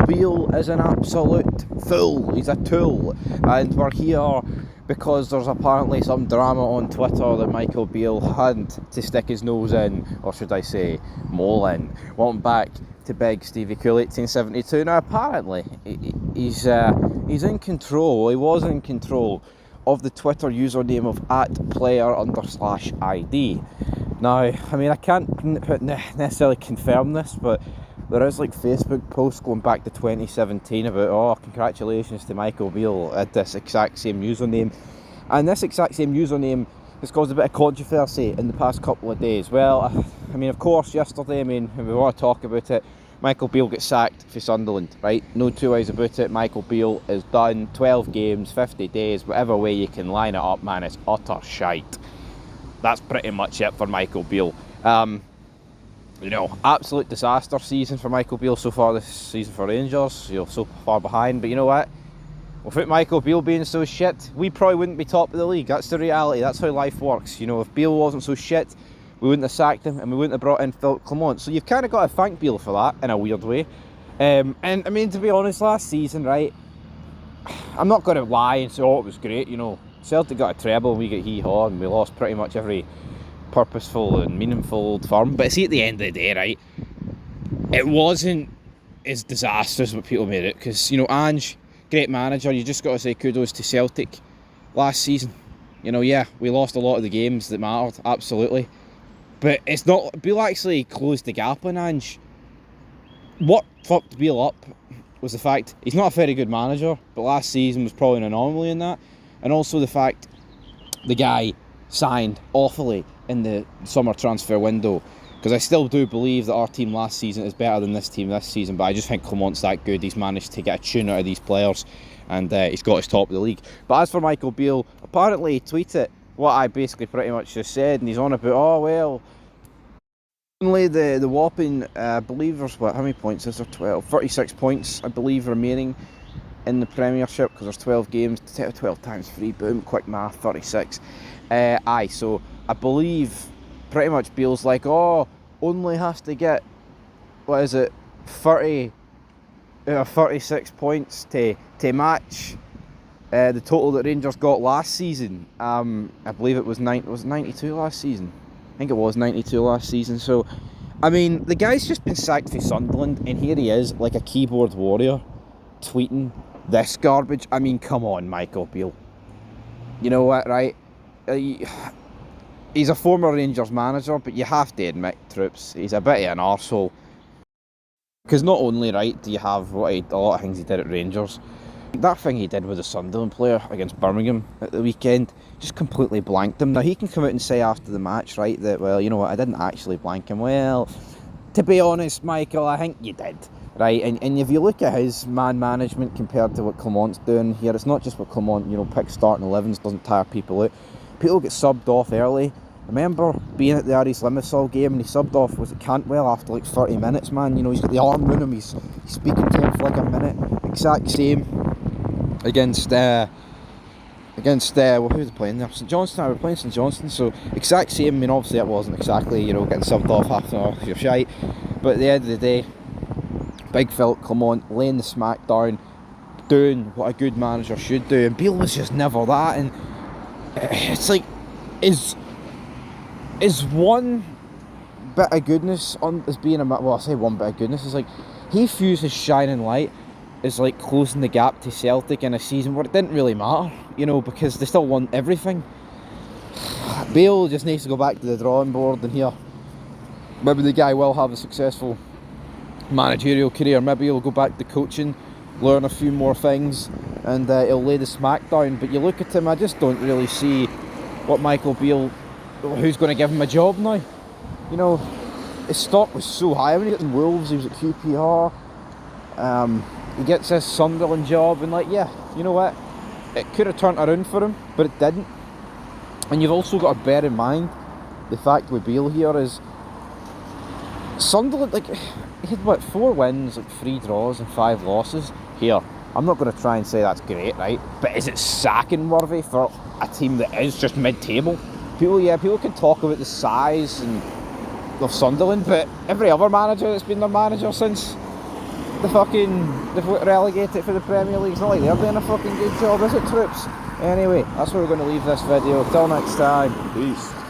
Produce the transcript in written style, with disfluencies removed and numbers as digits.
Beale is an absolute fool. He's a tool. And we're here because there's apparently some drama on Twitter that Michael Beale had to stick his nose in, or should I say, mole in. Welcome back to Big Stevie Cool 1872. Now apparently he's in control. He was in control of the Twitter username of @player_ID. Now, I mean, I can't necessarily confirm this, but there is like Facebook posts going back to 2017 about, oh, congratulations to Michael Beale at this exact same username. And this exact same username has caused a bit of controversy in the past couple of days. Well, I mean, of course, yesterday, I mean, if we want to talk about it, Michael Beale gets sacked for Sunderland, right? No two ways about it. Michael Beale is done. 12 games, 50 days, whatever way you can line it up, man, it's utter shite. That's pretty much it for Michael Beale. You know, absolute disaster season for Michael Beale so far this season for Rangers. You know, so far behind. But you know what? Without Michael Beale being so shit, we probably wouldn't be top of the league. That's the reality. That's how life works. You know, if Beale wasn't so shit, we wouldn't have sacked him and we wouldn't have brought in Clement. So you've kind of got to thank Beale for that in a weird way. And I mean, to be honest, last season, right, I'm not going to lie and say, oh, it was great. You know, Celtic got a treble and we got hee-haw and we lost pretty much every purposeful and meaningful Old Firm. But see, at the end of the day, right, it wasn't as disastrous what people made it. Because, you know, Ange, great manager, you just got to say kudos to Celtic last season. You know, yeah, we lost a lot of the games that mattered, absolutely. But it's not, Beale actually closed the gap on Ange. What fucked Beale up was the fact he's not a very good manager, but last season was probably an anomaly in that. And also the fact the guy signed awfully in the summer transfer window. Because I still do believe that our team last season is better than this team this season, but I just think Clement's that good. He's managed to get a tune out of these players, and he's got his top of the league. But as for Michael Beale, apparently he tweeted what I basically pretty much just said, and he's on about, oh well, only the whopping, I believe there's, what, how many points is there? 12, 36 points, I believe, remaining in the Premiership, because there's 12 games, 12 times 3, boom, quick math, 36. So I believe pretty much Beale's like, oh, only has to get, what is it, 36 points to match the total that Rangers got last season. I believe it was 92 last season. I think it was 92 last season. So, I mean, the guy's just been sacked for Sunderland, and here he is, like a keyboard warrior, tweeting this garbage. I mean, come on, Michael Beale. You know what, right? He's a former Rangers manager, but you have to admit, troops, he's a bit of an arsehole. Because not only, right, do you have a lot of things he did at Rangers, that thing he did with the Sunderland player against Birmingham at the weekend just completely blanked him. Now, he can come out and say after the match, right, that, well, you know what, I didn't actually blank him. Well, to be honest, Michael, I think you did. Right, and if you look at his man management compared to what Clement's doing here, it's not just what Clement, you know, picks starting 11s, doesn't tire people out. People get subbed off early. I remember being at the Aris Limassol game and he subbed off, was it Cantwell, after like 30 minutes, man. You know, he's got the arm round him, he's speaking to him for like a minute. Exact same against well, who was playing there? St Johnstone. We were playing St Johnstone, so exact same. I mean, obviously it wasn't exactly, you know, getting subbed off half an hour if you're shite, but at the end of the day, Big Philip Clement laying the smack down, doing what a good manager should do, and Beale was just never that. And it's like, is one bit of goodness on as being a, well, I say one bit of goodness, is like he views his shining light as like closing the gap to Celtic in a season where it didn't really matter, you know, because they still won everything. Beale just needs to go back to the drawing board, and here maybe the guy will have a successful managerial career. Maybe he'll go back to coaching, learn a few more things, and he'll lay the smack down. But you look at him, I just don't really see what Michael Beale, who's going to give him a job now. You know, his stock was so high when he got in Wolves, he was at QPR, he gets this Sunderland job, and like, yeah, you know what, it could have turned around for him, but it didn't. And you've also got to bear in mind the fact with Beale here is Sunderland, like, he had, what, 4 wins, like 3 draws and 5 losses. Here, I'm not going to try and say that's great, right? But is it sacking worthy for a team that is just mid-table? People can talk about the size of Sunderland, but every other manager that's been their manager since they've relegated for the Premier League. It's not like they're doing a fucking good job, is it, troops? Anyway, that's where we're going to leave this video. Till next time, peace.